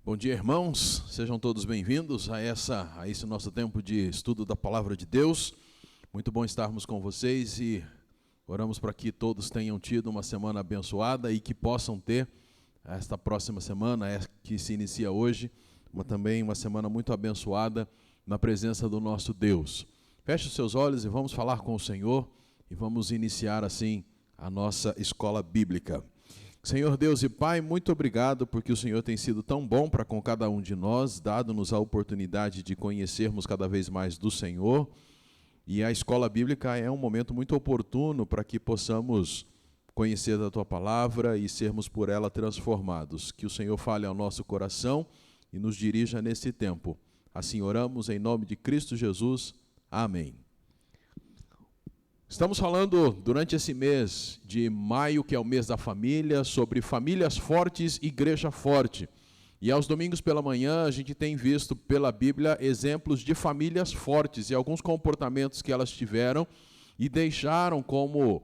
Bom dia, irmãos, sejam todos bem-vindos a esse nosso tempo de estudo da Palavra de Deus. Muito bom estarmos com vocês e oramos para que todos tenham tido uma semana abençoada e que possam ter esta próxima semana, que se inicia hoje, também uma semana muito abençoada na presença do nosso Deus. Feche os seus olhos e vamos falar com o Senhor e vamos iniciar assim a nossa escola bíblica. Senhor Deus e Pai, muito obrigado porque o Senhor tem sido tão bom para com cada um de nós, dado-nos a oportunidade de conhecermos cada vez mais do Senhor. E a escola bíblica é um momento muito oportuno para que possamos conhecer da Tua Palavra e sermos por ela transformados. Que o Senhor fale ao nosso coração e nos dirija nesse tempo. Assim oramos em nome de Cristo Jesus. Amém. Estamos falando durante esse mês de maio, que é o mês da família, sobre famílias fortes, igreja forte. E aos domingos pela manhã a gente tem visto pela Bíblia exemplos de famílias fortes e alguns comportamentos que elas tiveram e deixaram como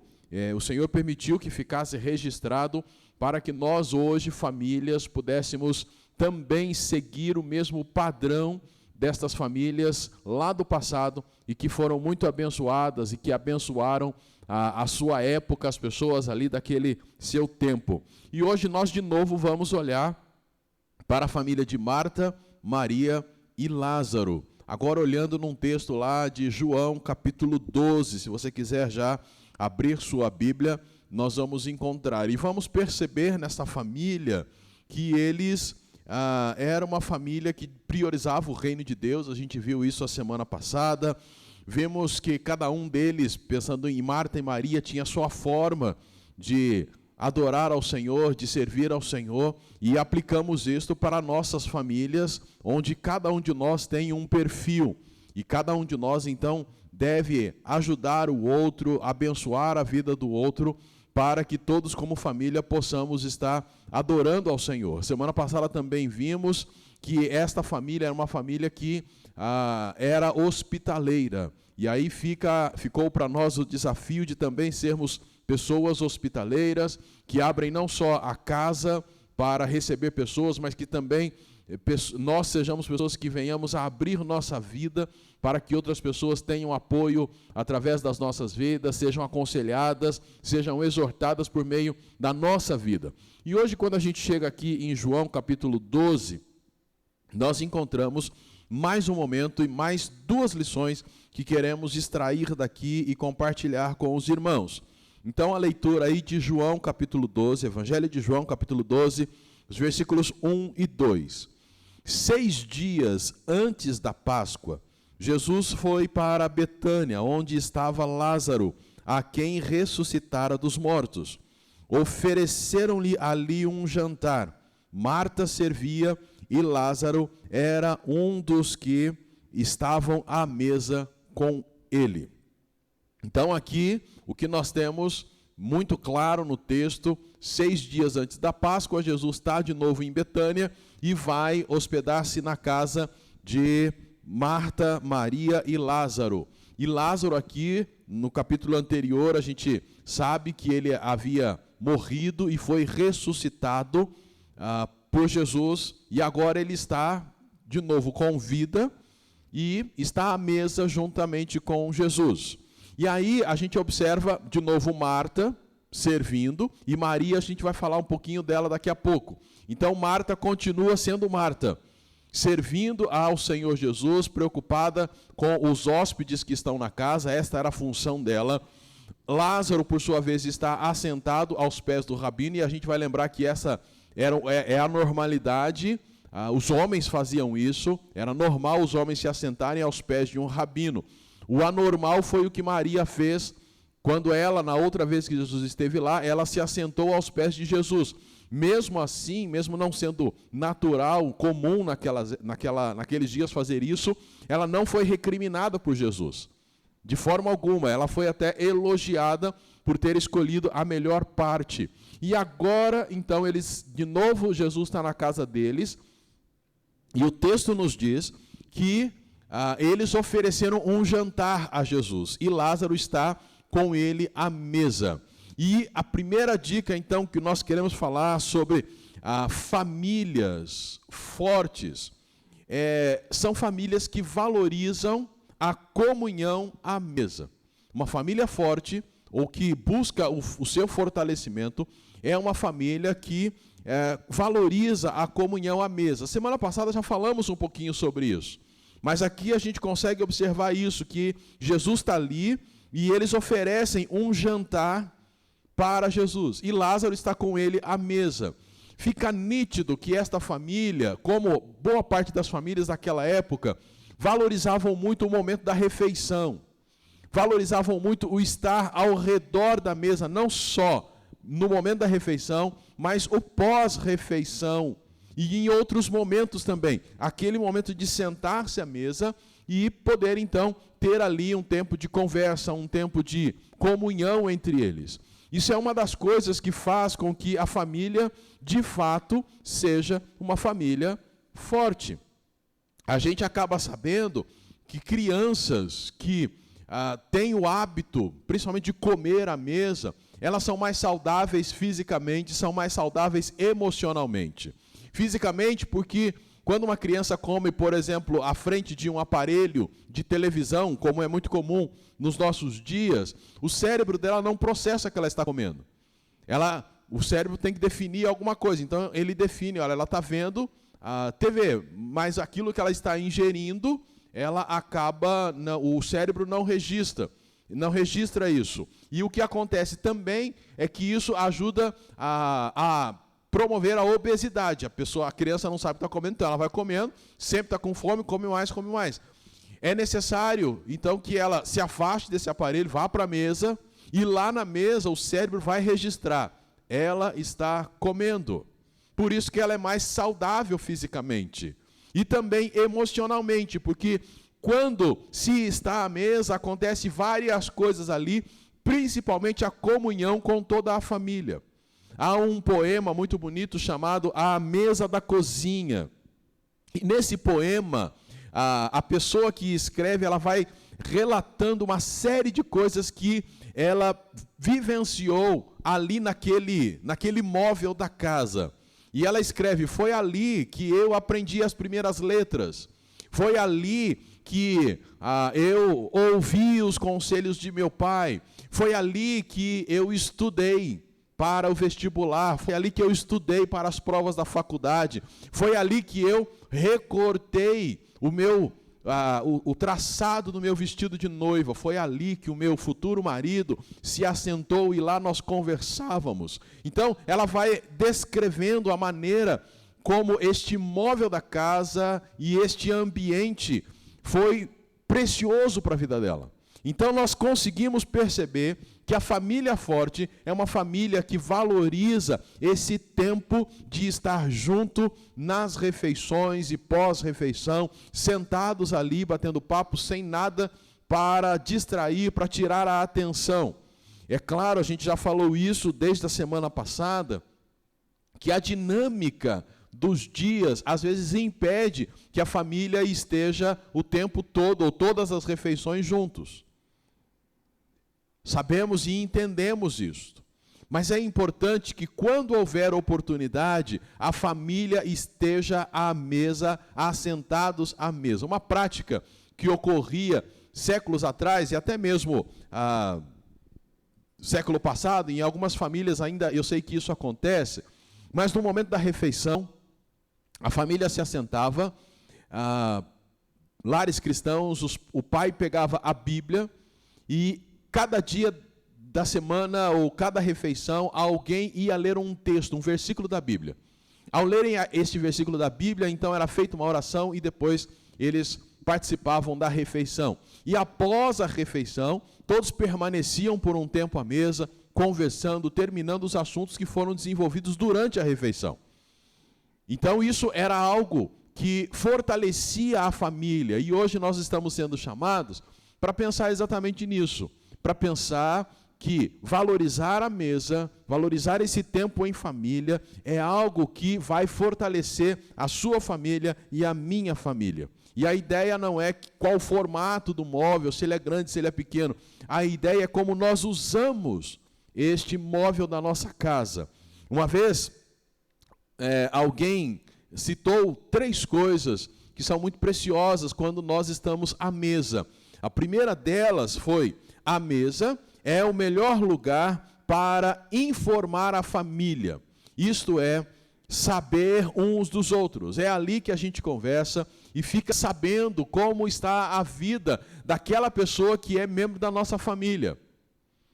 o Senhor permitiu que ficasse registrado para que nós hoje, famílias, pudéssemos também seguir o mesmo padrão destas famílias lá do passado e que foram muito abençoadas e que abençoaram a sua época, as pessoas ali daquele seu tempo. E hoje nós de novo vamos olhar para a família de Marta, Maria e Lázaro. Agora olhando num texto lá de João, capítulo 12, se você quiser já abrir sua Bíblia, nós vamos encontrar. E vamos perceber nessa família que eles... era uma família que priorizava o reino de Deus, a gente viu isso a semana passada. Vemos que cada um deles, pensando em Marta e Maria, tinha a sua forma de adorar ao Senhor, de servir ao Senhor, e aplicamos isto para nossas famílias, onde cada um de nós tem um perfil, e cada um de nós, então, deve ajudar o outro, abençoar a vida do outro, para que todos como família possamos estar adorando ao Senhor. Semana passada também vimos que esta família era uma família que era hospitaleira. E aí ficou para nós o desafio de também sermos pessoas hospitaleiras, que abrem não só a casa para receber pessoas, mas que também nós sejamos pessoas que venhamos a abrir nossa vida para que outras pessoas tenham apoio através das nossas vidas, sejam aconselhadas, sejam exortadas por meio da nossa vida. E hoje, quando a gente chega aqui em João capítulo 12, nós encontramos mais um momento e mais duas lições que queremos extrair daqui e compartilhar com os irmãos. Então a leitura aí de João capítulo 12, Evangelho de João capítulo 12, os versículos 1 e 2. 6 dias antes da Páscoa, Jesus foi para Betânia, onde estava Lázaro, a quem ressuscitara dos mortos. Ofereceram-lhe ali um jantar. Marta servia e Lázaro era um dos que estavam à mesa com ele. Então aqui, o que nós temos muito claro no texto, 6 dias antes da Páscoa, Jesus está de novo em Betânia e vai hospedar-se na casa de Marta, Maria e Lázaro. E Lázaro aqui, no capítulo anterior, a gente sabe que ele havia morrido e foi ressuscitado por Jesus, e agora ele está de novo com vida e está à mesa juntamente com Jesus. E aí a gente observa de novo Marta servindo, e Maria a gente vai falar um pouquinho dela daqui a pouco. Então Marta continua sendo Marta, servindo ao Senhor Jesus, preocupada com os hóspedes que estão na casa, esta era a função dela. Lázaro, por sua vez, está assentado aos pés do rabino, e a gente vai lembrar que essa é a normalidade, os homens faziam isso, era normal os homens se assentarem aos pés de um rabino. O anormal foi o que Maria fez quando ela, na outra vez que Jesus esteve lá, ela se assentou aos pés de Jesus. Mesmo assim, mesmo não sendo natural, comum naqueles dias fazer isso, ela não foi recriminada por Jesus. De forma alguma, ela foi até elogiada por ter escolhido a melhor parte. E agora, então, de novo, Jesus está na casa deles, e o texto nos diz que eles ofereceram um jantar a Jesus, e Lázaro está com ele à mesa. E a primeira dica, então, que nós queremos falar sobre famílias fortes são famílias que valorizam a comunhão à mesa. Uma família forte, ou que busca o seu fortalecimento, é uma família que valoriza a comunhão à mesa. Semana passada já falamos um pouquinho sobre isso, mas aqui a gente consegue observar isso, que Jesus está ali e eles oferecem um jantar para Jesus, e Lázaro está com ele à mesa. Fica nítido que esta família, como boa parte das famílias daquela época, valorizavam muito o momento da refeição, valorizavam muito o estar ao redor da mesa, não só no momento da refeição, mas o pós-refeição, e em outros momentos também, aquele momento de sentar-se à mesa e poder então ter ali um tempo de conversa, um tempo de comunhão entre eles. Isso é uma das coisas que faz com que a família, de fato, seja uma família forte. A gente acaba sabendo que crianças que têm o hábito, principalmente de comer à mesa, elas são mais saudáveis fisicamente, são mais saudáveis emocionalmente. Fisicamente, porque quando uma criança come, por exemplo, à frente de um aparelho de televisão, como é muito comum nos nossos dias, o cérebro dela não processa o que ela está comendo. O cérebro tem que definir alguma coisa. Então, ele define, olha, ela está vendo a TV, mas aquilo que ela está ingerindo, o cérebro não registra isso. E o que acontece também é que isso ajuda a promover a obesidade. A criança não sabe o que está comendo, então ela vai comendo, sempre está com fome, come mais, come mais. É necessário, então, que ela se afaste desse aparelho, vá para a mesa, e lá na mesa o cérebro vai registrar. Ela está comendo. Por isso que ela é mais saudável fisicamente. E também emocionalmente, porque quando se está à mesa, acontece várias coisas ali, principalmente a comunhão com toda a família. Há um poema muito bonito chamado A Mesa da Cozinha. E nesse poema, a pessoa que escreve, ela vai relatando uma série de coisas que ela vivenciou ali naquele móvel da casa. E ela escreve: foi ali que eu aprendi as primeiras letras. Foi ali que eu ouvi os conselhos de meu pai. Foi ali que eu estudei para o vestibular. Foi ali que eu estudei para as provas da faculdade. Foi ali que eu recortei o traçado do meu vestido de noiva. Foi ali que o meu futuro marido se assentou e lá nós conversávamos. Então, ela vai descrevendo a maneira como este móvel da casa e este ambiente foi precioso para a vida dela. Então, nós conseguimos perceber que a família forte é uma família que valoriza esse tempo de estar junto nas refeições e pós-refeição, sentados ali, batendo papo, sem nada para distrair, para tirar a atenção. É claro, a gente já falou isso desde a semana passada, que a dinâmica dos dias, às vezes, impede que a família esteja o tempo todo, ou todas as refeições juntos. Sabemos e entendemos isso. Mas é importante que, quando houver oportunidade, a família esteja à mesa, assentados à mesa. Uma prática que ocorria séculos atrás, e até mesmo século passado, em algumas famílias ainda eu sei que isso acontece, mas no momento da refeição, a família se assentava, lares cristãos, o pai pegava a Bíblia e cada dia da semana ou cada refeição, alguém ia ler um texto, um versículo da Bíblia. Ao lerem este versículo da Bíblia, então era feita uma oração e depois eles participavam da refeição. E após a refeição, todos permaneciam por um tempo à mesa, conversando, terminando os assuntos que foram desenvolvidos durante a refeição. Então isso era algo que fortalecia a família. E hoje nós estamos sendo chamados para pensar exatamente nisso. Para pensar que valorizar a mesa, valorizar esse tempo em família, é algo que vai fortalecer a sua família e a minha família. E a ideia não é qual o formato do móvel, se ele é grande, se ele é pequeno. A ideia é como nós usamos este móvel da nossa casa. Uma vez, alguém citou 3 coisas que são muito preciosas quando nós estamos à mesa. A primeira delas foi: a mesa é o melhor lugar para informar a família. Isto é, saber uns dos outros. É ali que a gente conversa e fica sabendo como está a vida daquela pessoa que é membro da nossa família.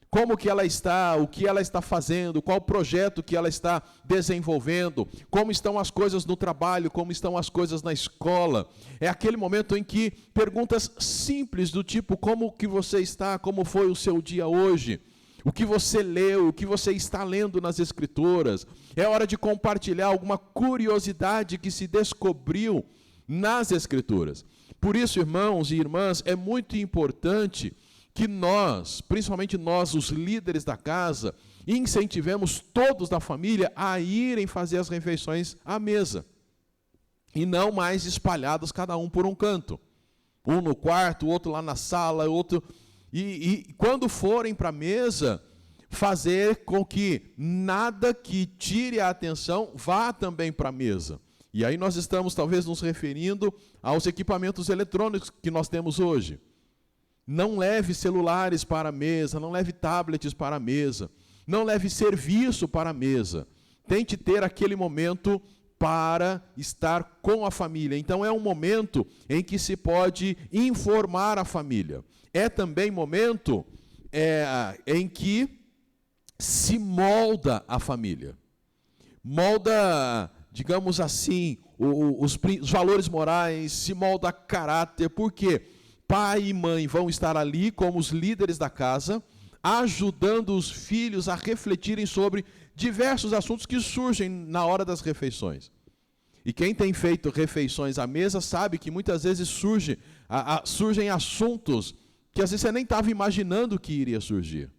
Como que ela está, o que ela está fazendo, qual projeto que ela está desenvolvendo, como estão as coisas no trabalho, como estão as coisas na escola. É aquele momento em que perguntas simples do tipo: como que você está, como foi o seu dia hoje, o que você leu, o que você está lendo nas Escrituras. É hora de compartilhar alguma curiosidade que se descobriu nas Escrituras. Por isso, irmãos e irmãs, é muito importante que nós, principalmente nós, os líderes da casa, incentivemos todos da família a irem fazer as refeições à mesa. E não mais espalhados, cada um por um canto. Um no quarto, o outro lá na sala, outro... E quando forem para a mesa, fazer com que nada que tire a atenção vá também para a mesa. E aí nós estamos talvez nos referindo aos equipamentos eletrônicos que nós temos hoje. Não leve celulares para a mesa, não leve tablets para a mesa, não leve serviço para a mesa. Tente ter aquele momento para estar com a família. Então é um momento em que se pode informar a família. É também momento em que se molda a família. Molda, digamos assim, os valores morais, se molda caráter. Por quê? Pai e mãe vão estar ali como os líderes da casa, ajudando os filhos a refletirem sobre diversos assuntos que surgem na hora das refeições. E quem tem feito refeições à mesa sabe que muitas vezes surgem assuntos que às vezes você nem estava imaginando que iria surgir.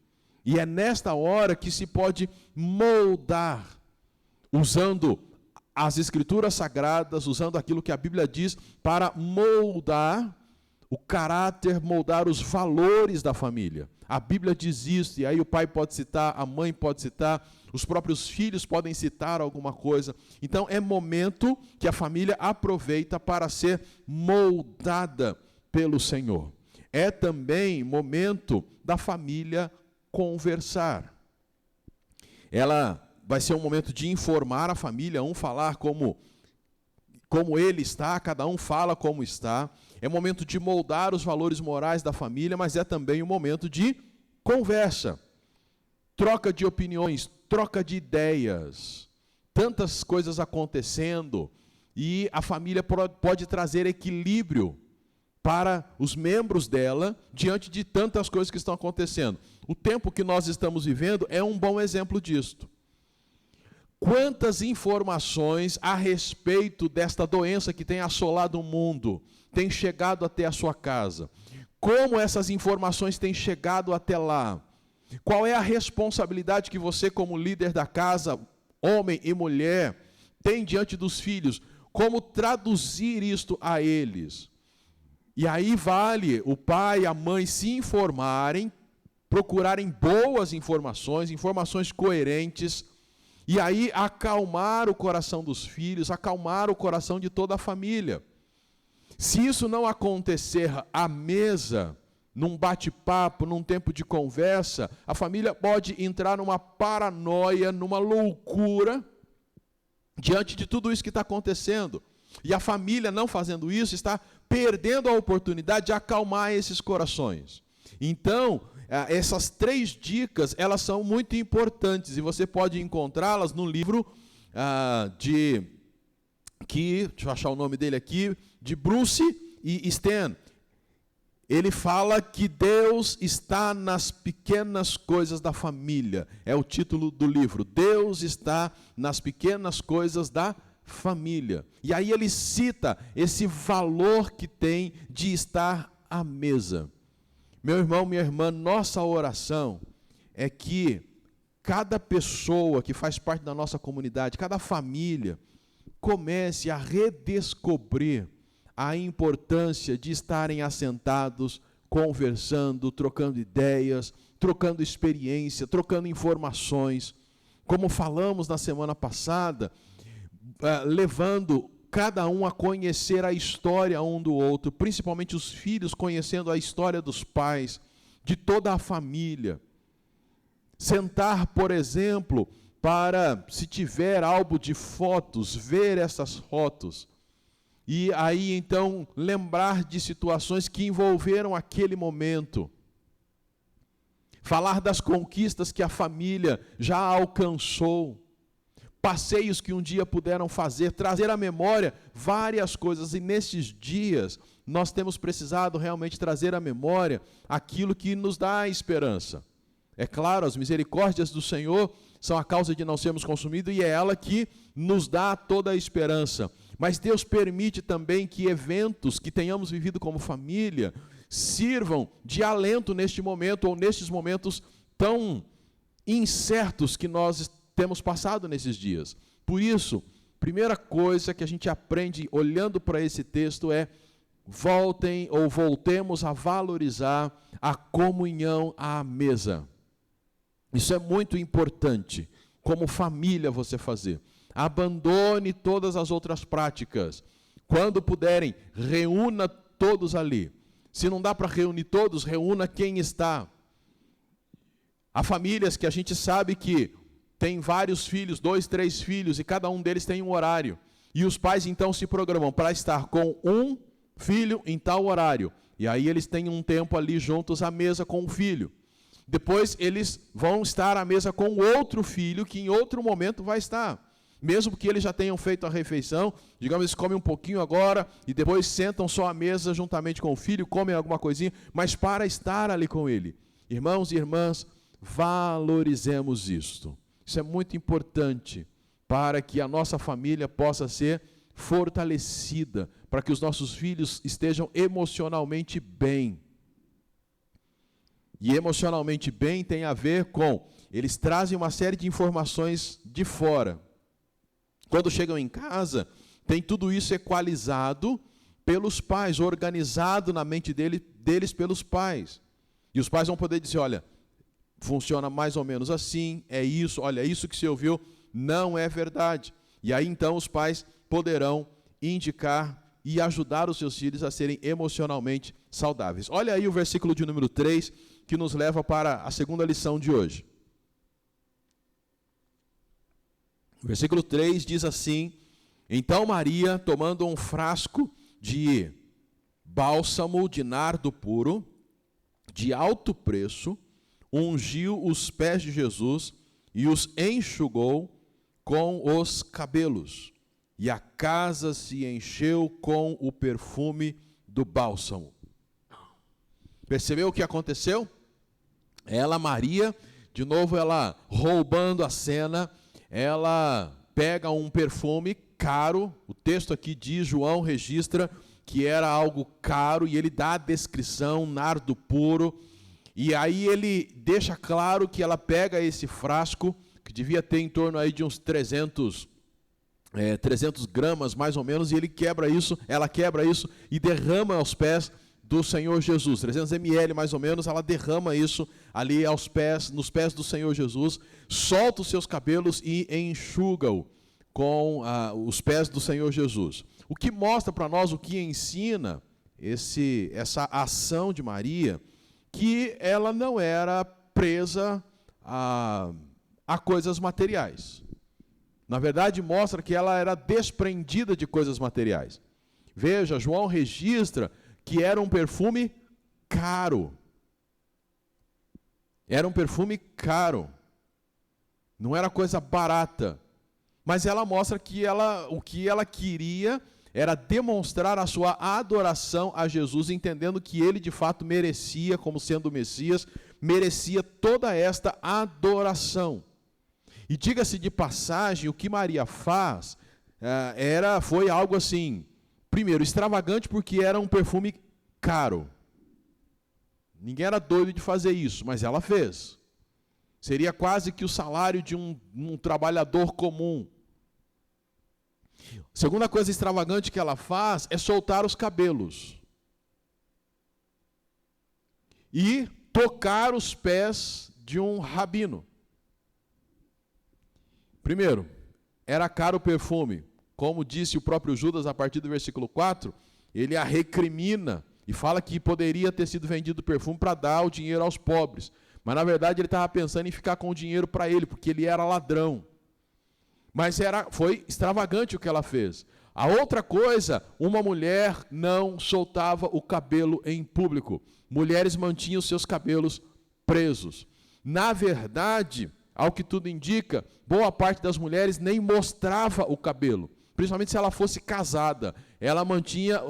E é nesta hora que se pode moldar, usando as Escrituras Sagradas, usando aquilo que a Bíblia diz, para moldar o caráter, moldar os valores da família. A Bíblia diz isso, e aí o pai pode citar, a mãe pode citar, os próprios filhos podem citar alguma coisa. Então é momento que a família aproveita para ser moldada pelo Senhor. É também momento da família conversar. Ela vai ser um momento de informar a família, um falar como ele está, cada um fala como está. É momento de moldar os valores morais da família, mas é também um momento de conversa, troca de opiniões, troca de ideias, tantas coisas acontecendo, e a família pode trazer equilíbrio para os membros dela diante de tantas coisas que estão acontecendo. O tempo que nós estamos vivendo é um bom exemplo disto. Quantas informações a respeito desta doença que tem assolado o mundo têm chegado até a sua casa? Como essas informações têm chegado até lá? Qual é a responsabilidade que você, como líder da casa, homem e mulher, tem diante dos filhos? Como traduzir isto a eles? E aí vale o pai e a mãe se informarem, procurarem boas informações, informações coerentes, e aí acalmar o coração dos filhos, acalmar o coração de toda a família. Se isso não acontecer à mesa, num bate-papo, num tempo de conversa, a família pode entrar numa paranoia, numa loucura, diante de tudo isso que está acontecendo. E a família, não fazendo isso, está perdendo a oportunidade de acalmar esses corações. Então, essas 3 dicas, elas são muito importantes, e você pode encontrá-las no livro deixa eu achar o nome dele aqui, de Bruce e Stan. Ele fala que Deus está nas pequenas coisas da família. É o título do livro. Deus está nas pequenas coisas da família. E aí ele cita esse valor que tem de estar à mesa. Meu irmão, minha irmã, nossa oração é que cada pessoa que faz parte da nossa comunidade, cada família, comece a redescobrir a importância de estarem assentados, conversando, trocando ideias, trocando experiência, trocando informações. Como falamos na semana passada, levando cada um a conhecer a história um do outro, principalmente os filhos conhecendo a história dos pais, de toda a família. Sentar, por exemplo, para, se tiver álbum de fotos, ver essas fotos. E aí, então, lembrar de situações que envolveram aquele momento. Falar das conquistas que a família já alcançou. Passeios que um dia puderam fazer, trazer à memória várias coisas. E nesses dias, nós temos precisado realmente trazer à memória aquilo que nos dá esperança. É claro, as misericórdias do Senhor são a causa de não sermos consumidos e é ela que nos dá toda a esperança. Mas Deus permite também que eventos que tenhamos vivido como família sirvam de alento neste momento ou nestes momentos tão incertos que nós temos passado nesses dias. Por isso, primeira coisa que a gente aprende olhando para esse texto é: voltemos a valorizar a comunhão à mesa. Isso é muito importante, como família você fazer. Abandone todas as outras práticas. Quando puderem, reúna todos ali. Se não dá para reunir todos, reúna quem está. Há famílias que a gente sabe que tem vários filhos, 2, 3 filhos, e cada um deles tem um horário. E os pais então se programam para estar com um filho em tal horário. E aí eles têm um tempo ali juntos à mesa com o filho. Depois eles vão estar à mesa com o outro filho, que em outro momento vai estar. Mesmo que eles já tenham feito a refeição, digamos, eles comem um pouquinho agora, e depois sentam só à mesa juntamente com o filho, comem alguma coisinha, mas para estar ali com ele. Irmãos e irmãs, valorizemos isto. Isso é muito importante para que a nossa família possa ser fortalecida, para que os nossos filhos estejam emocionalmente bem. E emocionalmente bem tem a ver com, eles trazem uma série de informações de fora. Quando chegam em casa, tem tudo isso equalizado pelos pais, organizado na mente deles pelos pais. E os pais vão poder dizer, olha, funciona mais ou menos assim, é isso, olha, isso que você ouviu não é verdade. E aí então os pais poderão indicar e ajudar os seus filhos a serem emocionalmente saudáveis. Olha aí o versículo de número 3, que nos leva para a segunda lição de hoje. O versículo 3 diz assim: então Maria, tomando um frasco de bálsamo de nardo puro, de alto preço, ungiu os pés de Jesus e os enxugou com os cabelos. E a casa se encheu com o perfume do bálsamo. Percebeu o que aconteceu? Ela, Maria, de novo ela roubando a cena, ela pega um perfume caro, o texto aqui diz, João registra que era algo caro, e ele dá a descrição, nardo puro, e aí ele deixa claro que ela pega esse frasco, que devia ter em torno aí de uns 300 gramas mais ou menos, e ela quebra isso e derrama aos pés do Senhor Jesus, 300 ml mais ou menos, ela derrama isso ali nos pés do Senhor Jesus, solta os seus cabelos e enxuga-o com os pés do Senhor Jesus. O que mostra para nós, o que ensina essa ação de Maria, que ela não era presa a coisas materiais. Na verdade, mostra que ela era desprendida de coisas materiais. Veja, João registra que era um perfume caro. Era um perfume caro. Não era coisa barata. Mas ela mostra que o que ela queria era demonstrar a sua adoração a Jesus, entendendo que ele de fato merecia, como sendo o Messias, merecia toda esta adoração. E diga-se de passagem, o que Maria faz foi algo assim, primeiro, extravagante, porque era um perfume caro. Ninguém era doido de fazer isso, mas ela fez. Seria quase que o salário de um trabalhador comum. Segunda coisa extravagante que ela faz é soltar os cabelos e tocar os pés de um rabino. Primeiro, era caro o perfume. Como disse o próprio Judas a partir do versículo 4, ele a recrimina e fala que poderia ter sido vendido o perfume para dar o dinheiro aos pobres. Mas na verdade ele estava pensando em ficar com o dinheiro para ele, porque ele era ladrão. Mas foi extravagante o que ela fez. A outra coisa, uma mulher não soltava o cabelo em público. Mulheres mantinham seus cabelos presos. Na verdade, ao que tudo indica, boa parte das mulheres nem mostrava o cabelo. Principalmente se ela fosse casada. Ela mantinha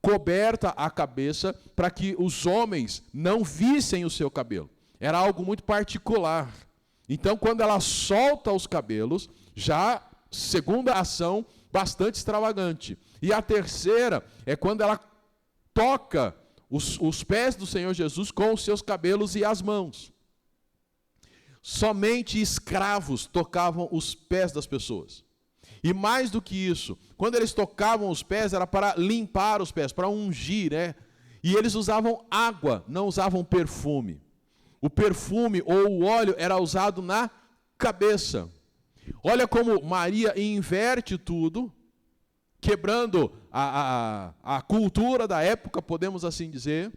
coberta a cabeça para que os homens não vissem o seu cabelo. Era algo muito particular. Então, quando ela solta os cabelos, já, segunda ação, bastante extravagante. E a terceira é quando ela toca os pés do Senhor Jesus com os seus cabelos e as mãos. Somente escravos tocavam os pés das pessoas. E mais do que isso, quando eles tocavam os pés, era para limpar os pés, para ungir, né? E eles usavam água, não usavam perfume. O perfume ou o óleo era usado na cabeça. Olha como Maria inverte tudo, quebrando a cultura da época, podemos assim dizer.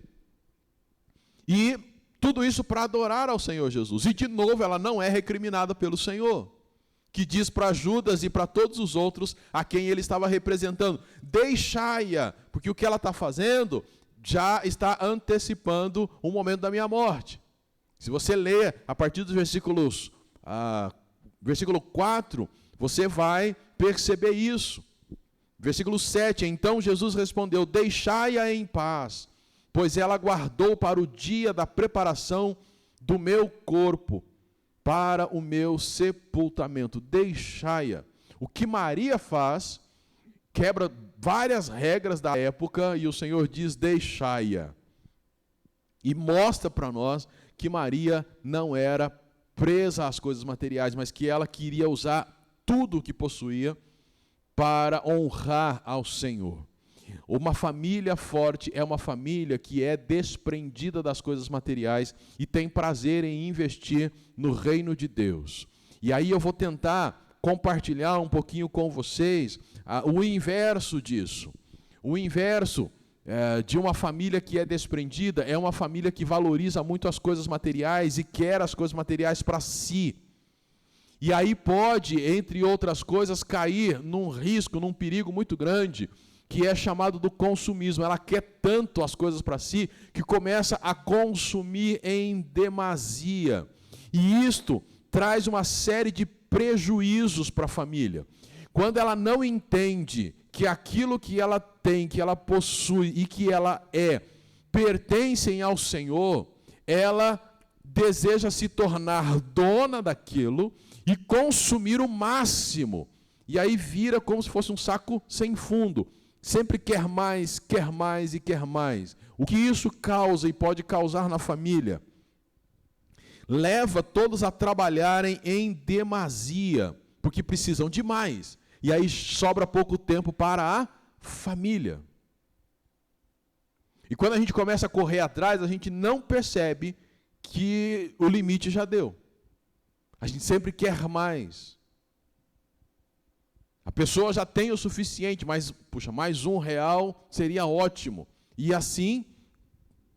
E tudo isso para adorar ao Senhor Jesus. E de novo, ela não é recriminada pelo Senhor, que diz para Judas e para todos os outros a quem ele estava representando: deixai-a, porque o que ela está fazendo já está antecipando o momento da minha morte. Se você ler a partir dos versículo 4, você vai perceber isso. Versículo 7, então Jesus respondeu: deixai-a em paz, pois ela aguardou para o dia da preparação do meu corpo, para o meu sepultamento. Deixai-a. O que Maria faz quebra várias regras da época e o Senhor diz: deixai-a. E mostra para nós que Maria não era presa às coisas materiais, mas que ela queria usar tudo o que possuía para honrar ao Senhor. Uma família forte é uma família que é desprendida das coisas materiais e tem prazer em investir no reino de Deus. E aí eu vou tentar compartilhar um pouquinho com vocês o inverso disso. O inverso de uma família que é desprendida é uma família que valoriza muito as coisas materiais e quer as coisas materiais para si. E aí pode, entre outras coisas, cair num risco, num perigo muito grande, que é chamado do consumismo. Ela quer tanto as coisas para si, que começa a consumir em demasia. E isto traz uma série de prejuízos para a família. Quando ela não entende que aquilo que ela tem, que ela possui e que ela é, pertencem ao Senhor, ela deseja se tornar dona daquilo e consumir o máximo. E aí vira como se fosse um saco sem fundo. Sempre quer mais e quer mais. O que isso causa e pode causar na família? Leva todos a trabalharem em demasia, porque precisam de mais. E aí sobra pouco tempo para a família. E quando a gente começa a correr atrás, a gente não percebe que o limite já deu. A gente sempre quer mais. A pessoa já tem o suficiente, mas, puxa, mais R$1 seria ótimo. E assim,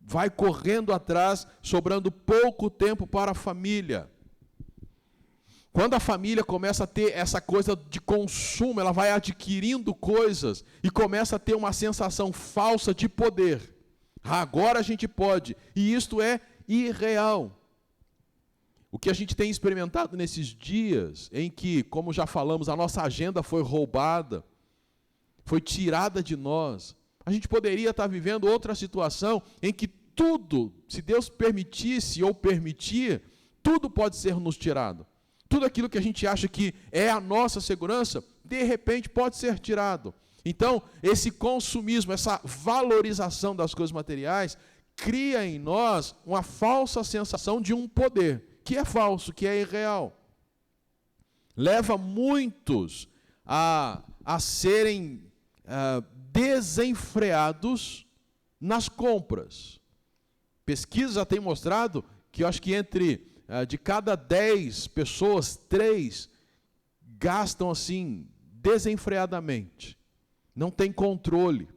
vai correndo atrás, sobrando pouco tempo para a família. Quando a família começa a ter essa coisa de consumo, ela vai adquirindo coisas e começa a ter uma sensação falsa de poder. Agora a gente pode. E isto é irreal. O que a gente tem experimentado nesses dias, em que, como já falamos, a nossa agenda foi roubada, foi tirada de nós, a gente poderia estar vivendo outra situação em que tudo, se Deus permitisse ou permitir, tudo pode ser nos tirado. Tudo aquilo que a gente acha que é a nossa segurança, de repente pode ser tirado. Então, esse consumismo, essa valorização das coisas materiais, cria em nós uma falsa sensação de um poder, que é falso, que é irreal. Leva muitos a serem desenfreados nas compras. Pesquisas já têm mostrado que eu acho que de cada 10 pessoas, 3 gastam assim, desenfreadamente. Não tem controle.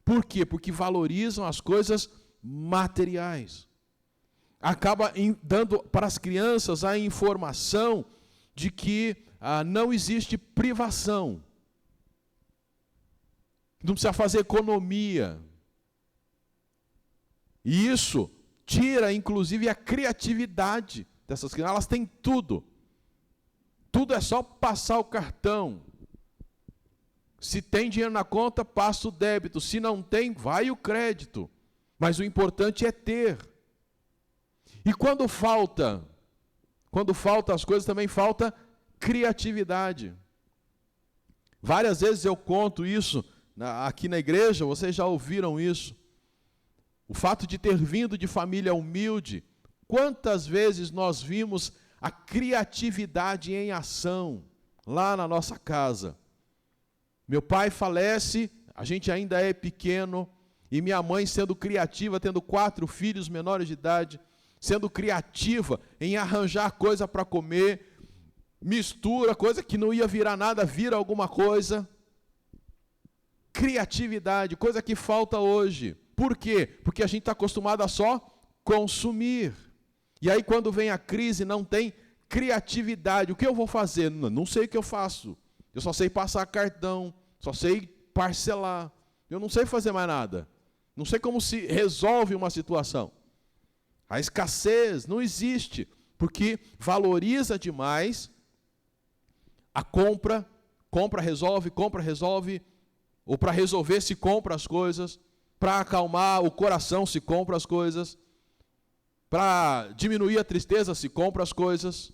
Por quê? Porque valorizam as coisas materiais. Acaba dando para as crianças a informação de que não existe privação. Não precisa fazer economia. E isso tira, inclusive, a criatividade dessas crianças. Elas têm tudo. Tudo é só passar o cartão. Se tem dinheiro na conta, passa o débito. Se não tem, vai o crédito. Mas o importante é ter. E quando falta as coisas, também falta criatividade. Várias vezes eu conto isso aqui na igreja, vocês já ouviram isso. O fato de ter vindo de família humilde, quantas vezes nós vimos a criatividade em ação lá na nossa casa. Meu pai falece, a gente ainda é pequeno, e minha mãe sendo criativa, tendo 4 filhos menores de idade, sendo criativa em arranjar coisa para comer, mistura, coisa que não ia virar nada, vira alguma coisa. Criatividade, coisa que falta hoje. Por quê? Porque a gente está acostumado a só consumir. E aí quando vem a crise, não tem criatividade. O que eu vou fazer? Não sei o que eu faço. Eu só sei passar cartão, só sei parcelar. Eu não sei fazer mais nada. Não sei como se resolve uma situação. A escassez não existe, porque valoriza demais a compra resolve, ou para resolver se compra as coisas, para acalmar o coração se compra as coisas, para diminuir a tristeza se compra as coisas,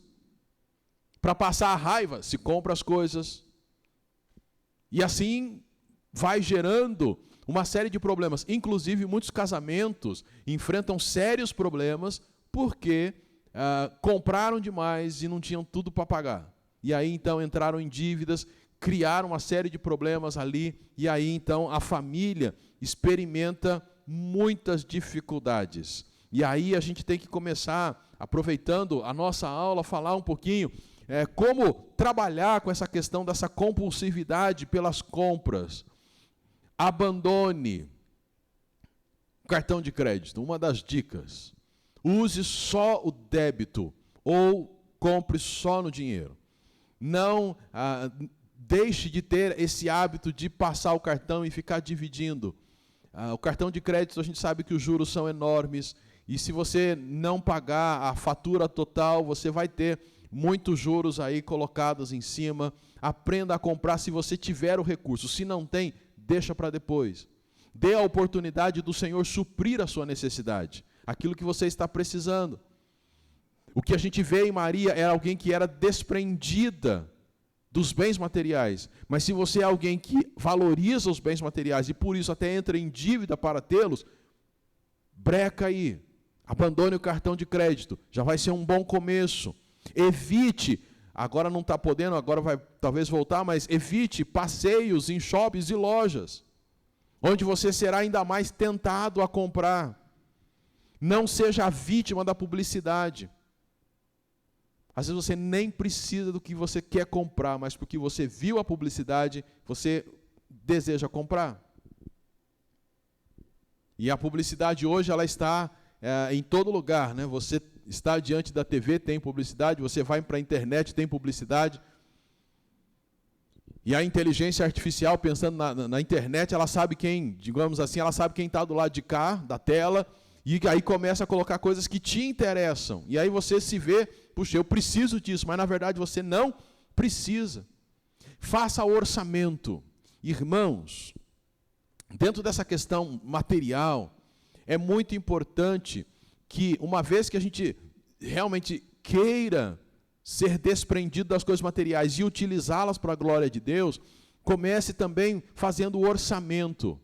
para passar a raiva se compra as coisas, e assim vai gerando uma série de problemas. Inclusive, muitos casamentos enfrentam sérios problemas porque compraram demais e não tinham tudo para pagar. E aí, então, entraram em dívidas, criaram uma série de problemas ali, e aí, então, a família experimenta muitas dificuldades. E aí a gente tem que começar, aproveitando a nossa aula, falar um pouquinho como trabalhar com essa questão dessa compulsividade pelas compras. Abandone o cartão de crédito. Uma das dicas: use só o débito ou compre só no dinheiro. Não deixe de ter esse hábito de passar o cartão e ficar dividindo. O cartão de crédito, a gente sabe que os juros são enormes, e se você não pagar a fatura total, você vai ter muitos juros aí colocados em cima. Aprenda a comprar se você tiver o recurso. Se não tem, deixa para depois. Dê a oportunidade do Senhor suprir a sua necessidade, aquilo que você está precisando. O que a gente vê em Maria era alguém que era desprendida dos bens materiais. Mas se você é alguém que valoriza os bens materiais e por isso até entra em dívida para tê-los, breca aí. Abandone o cartão de crédito. Já vai ser um bom começo. Evite, agora não está podendo, agora vai talvez voltar, mas evite passeios em shoppings e lojas, onde você será ainda mais tentado a comprar. Não seja a vítima da publicidade. Às vezes você nem precisa do que você quer comprar, mas porque você viu a publicidade, você deseja comprar. E a publicidade hoje, ela está em todo lugar, né? Você está diante da TV, tem publicidade, você vai para a internet, tem publicidade. E a inteligência artificial, pensando na internet, ela sabe quem, digamos assim, ela sabe quem está do lado de cá, da tela, e aí começa a colocar coisas que te interessam. E aí você se vê, puxa, eu preciso disso, mas na verdade você não precisa. Faça orçamento. Irmãos, dentro dessa questão material, é muito importante que, uma vez que a gente realmente queira ser desprendido das coisas materiais e utilizá-las para a glória de Deus, comece também fazendo o orçamento.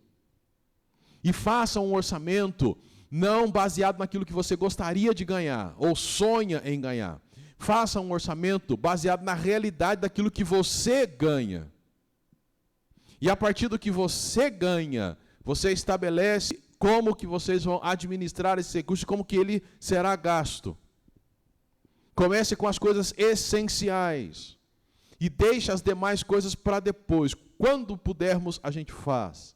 E faça um orçamento não baseado naquilo que você gostaria de ganhar ou sonha em ganhar. Faça um orçamento baseado na realidade daquilo que você ganha. E a partir do que você ganha, você estabelece como que vocês vão administrar esse recurso, como que ele será gasto. Comece com as coisas essenciais. e deixa as demais coisas para depois. Quando pudermos, a gente faz.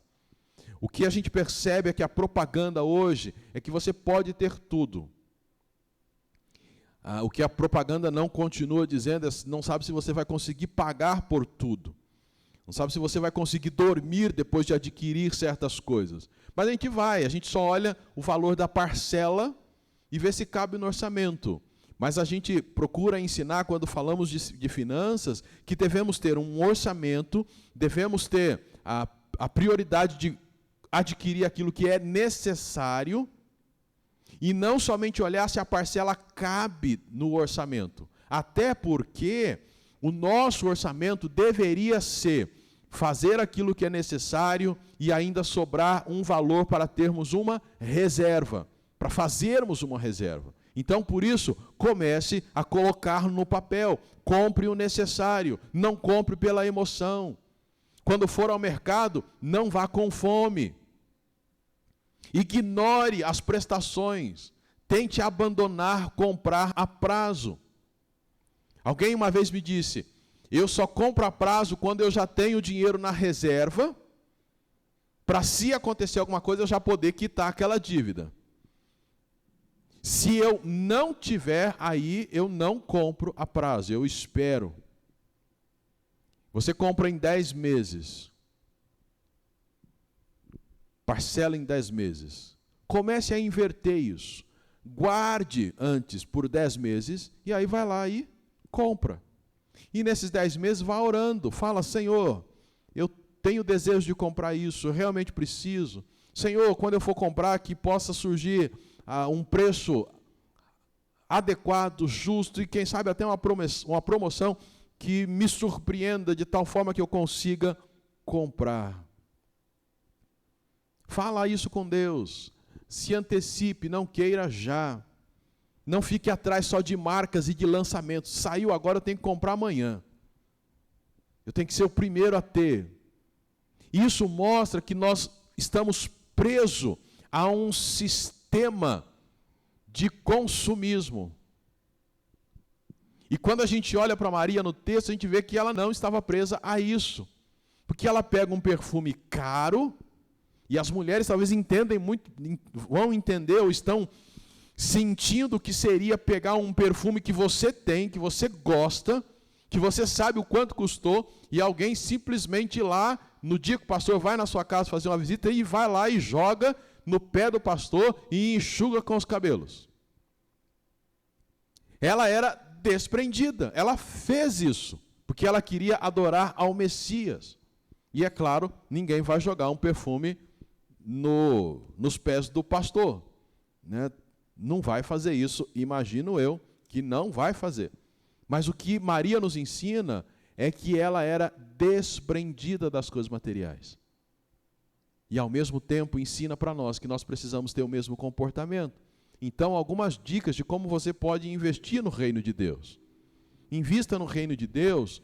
O que a gente percebe é que a propaganda hoje é que você pode ter tudo. O que a propaganda não continua dizendo é não sabe se você vai conseguir pagar por tudo. Não sabe se você vai conseguir dormir depois de adquirir certas coisas. Mas a gente só olha o valor da parcela e vê se cabe no orçamento. Mas a gente procura ensinar, quando falamos de finanças, que devemos ter um orçamento, devemos ter a prioridade de adquirir aquilo que é necessário, e não somente olhar se a parcela cabe no orçamento. Até porque o nosso orçamento deveria ser fazer aquilo que é necessário e ainda sobrar um valor para termos uma reserva, para fazermos uma reserva. Então, por isso, comece a colocar no papel. Compre o necessário, não compre pela emoção. Quando for ao mercado, não vá com fome. Ignore as prestações. Tente abandonar comprar a prazo. Alguém uma vez me disse: eu só compro a prazo quando eu já tenho dinheiro na reserva, para se acontecer alguma coisa eu já poder quitar aquela dívida. Se eu não tiver aí, eu não compro a prazo, eu espero. Você compra em 10 meses. Parcela em 10 meses. Comece a inverter isso. Guarde antes por 10 meses e aí vai lá e compra. E nesses 10 meses vá orando. Fala: Senhor, eu tenho desejo de comprar isso, eu realmente preciso. Senhor, quando eu for comprar, que possa surgir um preço adequado, justo e quem sabe até uma promoção que me surpreenda de tal forma que eu consiga comprar. Fala isso com Deus. Se antecipe, não queira já. Não fique atrás só de marcas e de lançamentos. Saiu agora, eu tenho que comprar amanhã. Eu tenho que ser o primeiro a ter. Isso mostra que nós estamos presos a um sistema de consumismo. E quando a gente olha para Maria no texto, a gente vê que ela não estava presa a isso. Porque ela pega um perfume caro, e as mulheres talvez vão entender ou estão sentindo que seria pegar um perfume que você tem, que você gosta, que você sabe o quanto custou, e alguém simplesmente ir lá, no dia que o pastor vai na sua casa fazer uma visita, e vai lá e joga no pé do pastor e enxuga com os cabelos. Ela era desprendida, ela fez isso, porque ela queria adorar ao Messias. E é claro, ninguém vai jogar um perfume nos pés do pastor, né? Não vai fazer isso, imagino eu, que não vai fazer. Mas o que Maria nos ensina é que ela era desprendida das coisas materiais. E ao mesmo tempo ensina para nós que nós precisamos ter o mesmo comportamento. Então, algumas dicas de como você pode investir no reino de Deus. Invista no reino de Deus,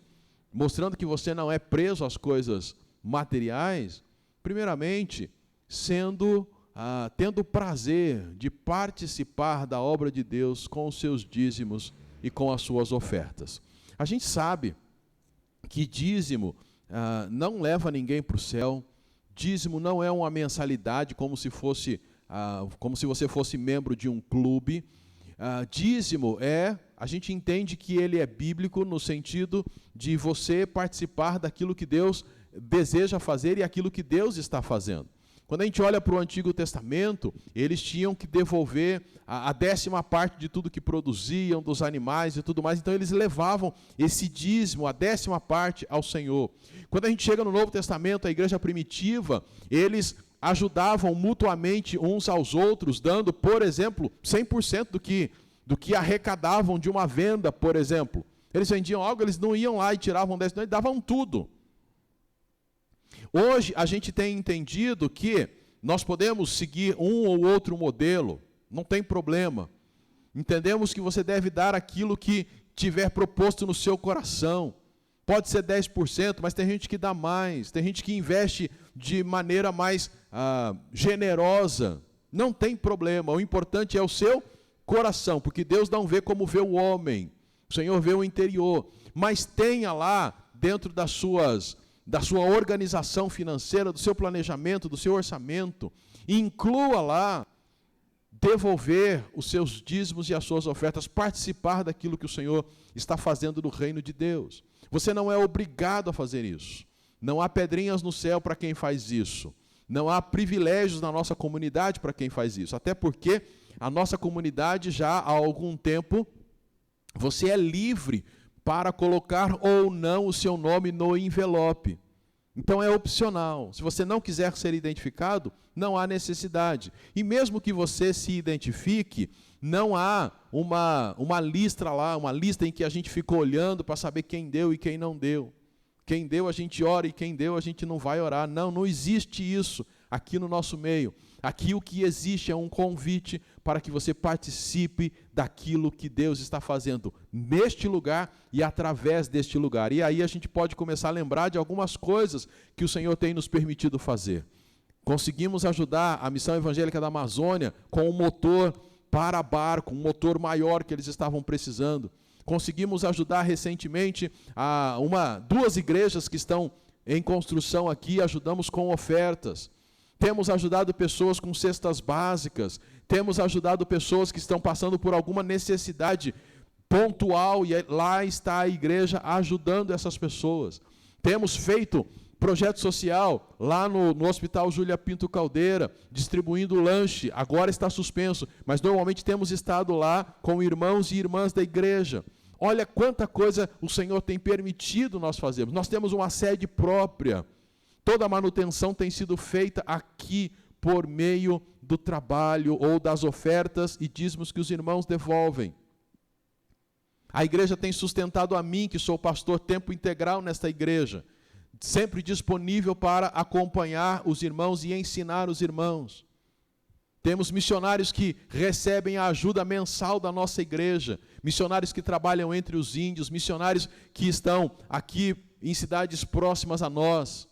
mostrando que você não é preso às coisas materiais, primeiramente, tendo o prazer de participar da obra de Deus com os seus dízimos e com as suas ofertas. A gente sabe que dízimo não leva ninguém para o céu. Dízimo não é uma mensalidade como se você fosse membro de um clube. Dízimo a gente entende que ele é bíblico no sentido de você participar daquilo que Deus deseja fazer e aquilo que Deus está fazendo. Quando a gente olha para o Antigo Testamento, eles tinham que devolver a 10ª parte de tudo que produziam, dos animais e tudo mais, então eles levavam esse dízimo, a 10ª parte ao Senhor. Quando a gente chega no Novo Testamento, a igreja primitiva, eles ajudavam mutuamente uns aos outros, dando, por exemplo, 100% do que arrecadavam de uma venda, por exemplo. Eles vendiam algo, eles não iam lá e tiravam 10%, não, eles davam tudo. Hoje a gente tem entendido que nós podemos seguir um ou outro modelo, não tem problema. Entendemos que você deve dar aquilo que tiver proposto no seu coração. Pode ser 10%, mas tem gente que dá mais, tem gente que investe de maneira mais generosa. Não tem problema, o importante é o seu coração, porque Deus não vê como vê o homem, o Senhor vê o interior. Mas tenha lá dentro da sua organização financeira, do seu planejamento, do seu orçamento, e inclua lá devolver os seus dízimos e as suas ofertas, participar daquilo que o Senhor está fazendo no reino de Deus. Você não é obrigado a fazer isso. Não há pedrinhas no céu para quem faz isso. Não há privilégios na nossa comunidade para quem faz isso. Até porque a nossa comunidade já há algum tempo, você é livre para colocar ou não o seu nome no envelope. Então é opcional. Se você não quiser ser identificado, não há necessidade. E mesmo que você se identifique, não há uma lista lá, uma lista em que a gente fica olhando para saber quem deu e quem não deu. Quem deu a gente ora e quem deu a gente não vai orar. Não existe isso aqui no nosso meio. Aqui o que existe é um convite para que você participe daquilo que Deus está fazendo neste lugar e através deste lugar. E aí a gente pode começar a lembrar de algumas coisas que o Senhor tem nos permitido fazer. Conseguimos ajudar a Missão Evangélica da Amazônia com um motor para barco, um motor maior que eles estavam precisando. Conseguimos ajudar recentemente duas igrejas que estão em construção aqui, ajudamos com ofertas. Temos ajudado pessoas com cestas básicas, temos ajudado pessoas que estão passando por alguma necessidade pontual, e lá está a igreja ajudando essas pessoas. Temos feito projeto social lá no Hospital Júlia Pinto Caldeira, distribuindo lanche, agora está suspenso, mas normalmente temos estado lá com irmãos e irmãs da igreja. Olha quanta coisa o Senhor tem permitido nós fazermos. Nós temos uma sede própria. Toda a manutenção tem sido feita aqui por meio do trabalho ou das ofertas e dízimos que os irmãos devolvem. A igreja tem sustentado a mim, que sou pastor tempo integral nesta igreja, sempre disponível para acompanhar os irmãos e ensinar os irmãos. Temos missionários que recebem a ajuda mensal da nossa igreja, missionários que trabalham entre os índios, missionários que estão aqui em cidades próximas a nós,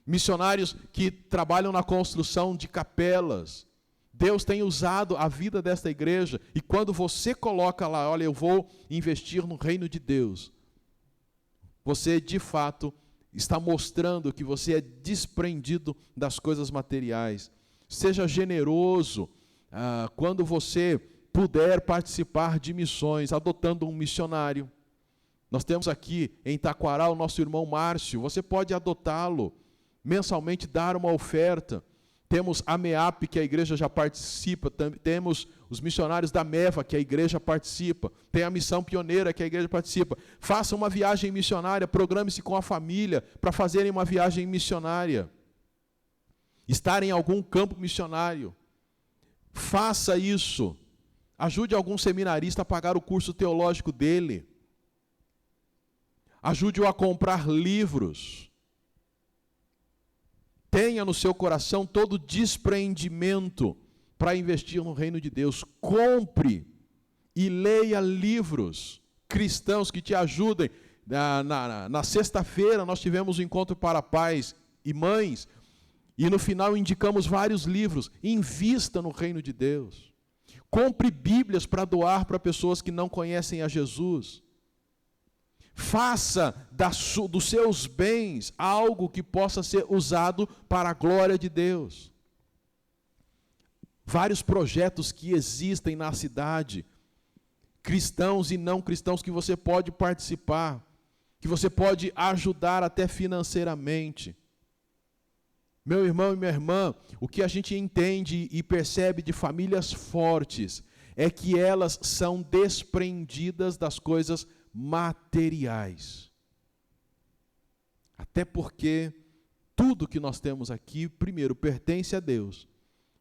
missionários que trabalham na construção de capelas. Deus tem usado a vida desta igreja, e quando você coloca lá, olha, eu vou investir no reino de Deus, você de fato está mostrando que você é desprendido das coisas materiais. Seja generoso quando você puder participar de missões, adotando um missionário. Nós temos aqui em Taquaral o nosso irmão Márcio, você pode adotá-lo, mensalmente dar uma oferta. Temos a MEAP, que a igreja já participa, temos os missionários da MEVA, que a igreja participa, tem a Missão Pioneira, que a igreja participa. Faça uma viagem missionária, programe-se com a família para fazerem uma viagem missionária. Estar em algum campo missionário. Faça isso. Ajude algum seminarista a pagar o curso teológico dele. Ajude-o a comprar livros. Tenha no seu coração todo despreendimento para investir no reino de Deus. Compre e leia livros cristãos que te ajudem. Na sexta-feira nós tivemos um encontro para pais e mães, e no final indicamos vários livros. Invista no reino de Deus. Compre Bíblias para doar para pessoas que não conhecem a Jesus. Faça dos seus bens algo que possa ser usado para a glória de Deus. Vários projetos que existem na cidade, cristãos e não cristãos, que você pode participar, que você pode ajudar até financeiramente. Meu irmão e minha irmã, o que a gente entende e percebe de famílias fortes é que elas são desprendidas das coisas materiais. Até porque tudo que nós temos aqui, primeiro, pertence a Deus.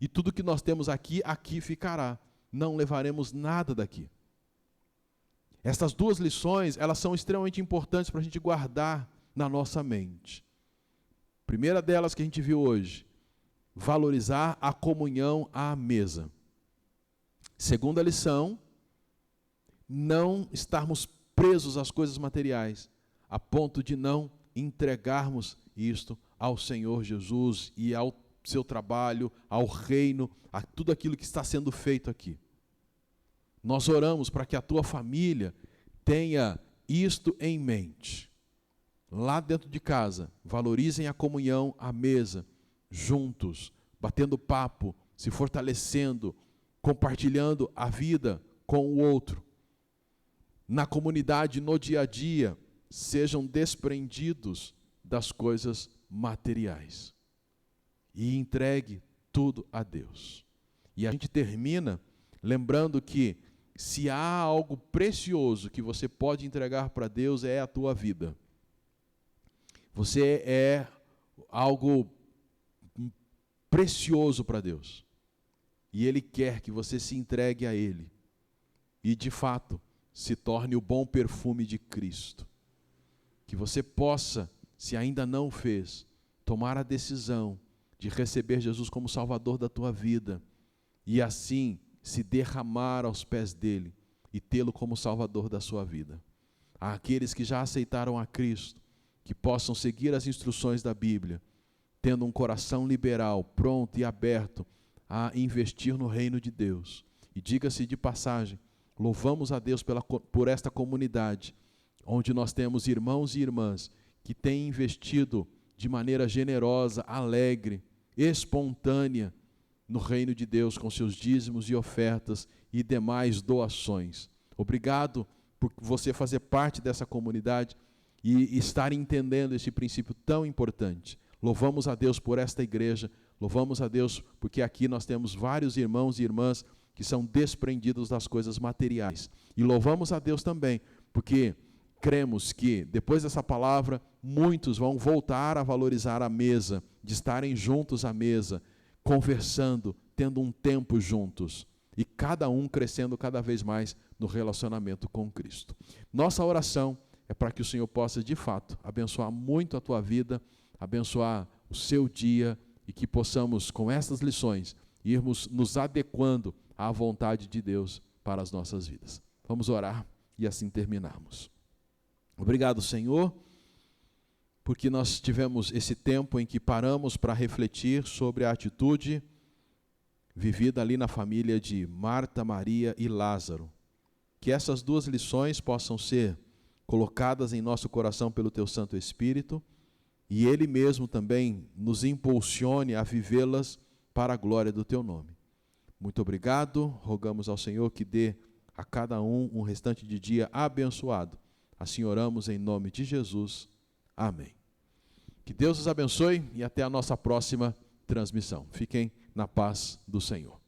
E tudo que nós temos aqui, aqui ficará. Não levaremos nada daqui. Essas duas lições, elas são extremamente importantes para a gente guardar na nossa mente. Primeira delas que a gente viu hoje, valorizar a comunhão à mesa. Segunda lição, não estarmos presos às coisas materiais, a ponto de não entregarmos isto ao Senhor Jesus e ao seu trabalho, ao reino, a tudo aquilo que está sendo feito aqui. Nós oramos para que a tua família tenha isto em mente. lá dentro de casa, valorizem a comunhão à mesa, juntos, batendo papo, se fortalecendo, compartilhando a vida com o outro. Na comunidade, no dia a dia, sejam desprendidos das coisas materiais e entregue tudo a Deus. E a gente termina lembrando que se há algo precioso que você pode entregar para Deus, é a tua vida. Você é algo precioso para Deus. E Ele quer que você se entregue a Ele. E, de fato, se torne o bom perfume de Cristo. Que você possa, se ainda não fez, tomar a decisão de receber Jesus como Salvador da tua vida. E assim se derramar aos pés dele e tê-lo como Salvador da sua vida. Àqueles que já aceitaram a Cristo, que possam seguir as instruções da Bíblia, tendo um coração liberal, pronto e aberto a investir no reino de Deus. E diga-se de passagem, louvamos a Deus por esta comunidade, onde nós temos irmãos e irmãs que têm investido de maneira generosa, alegre, espontânea, no reino de Deus, com seus dízimos e ofertas e demais doações. Obrigado por você fazer parte dessa comunidade e estar entendendo esse princípio tão importante. Louvamos a Deus por esta igreja, louvamos a Deus porque aqui nós temos vários irmãos e irmãs que são desprendidos das coisas materiais. E louvamos a Deus também porque cremos que, depois dessa palavra, muitos vão voltar a valorizar a mesa, de estarem juntos à mesa, conversando, tendo um tempo juntos e cada um crescendo cada vez mais no relacionamento com Cristo. Nossa oração é para que o Senhor possa, de fato, abençoar muito a tua vida, abençoar o seu dia e que possamos, com estas lições, irmos nos adequando à vontade de Deus para as nossas vidas. Vamos orar e assim terminarmos. Obrigado, Senhor, porque nós tivemos esse tempo em que paramos para refletir sobre a atitude vivida ali na família de Marta, Maria e Lázaro. Que essas duas lições possam ser colocadas em nosso coração pelo Teu Santo Espírito e Ele mesmo também nos impulsione a vivê-las para a glória do Teu nome. Muito obrigado, rogamos ao Senhor que dê a cada um restante de dia abençoado. Assim oramos em nome de Jesus. Amém. Que Deus os abençoe e até a nossa próxima transmissão. Fiquem na paz do Senhor.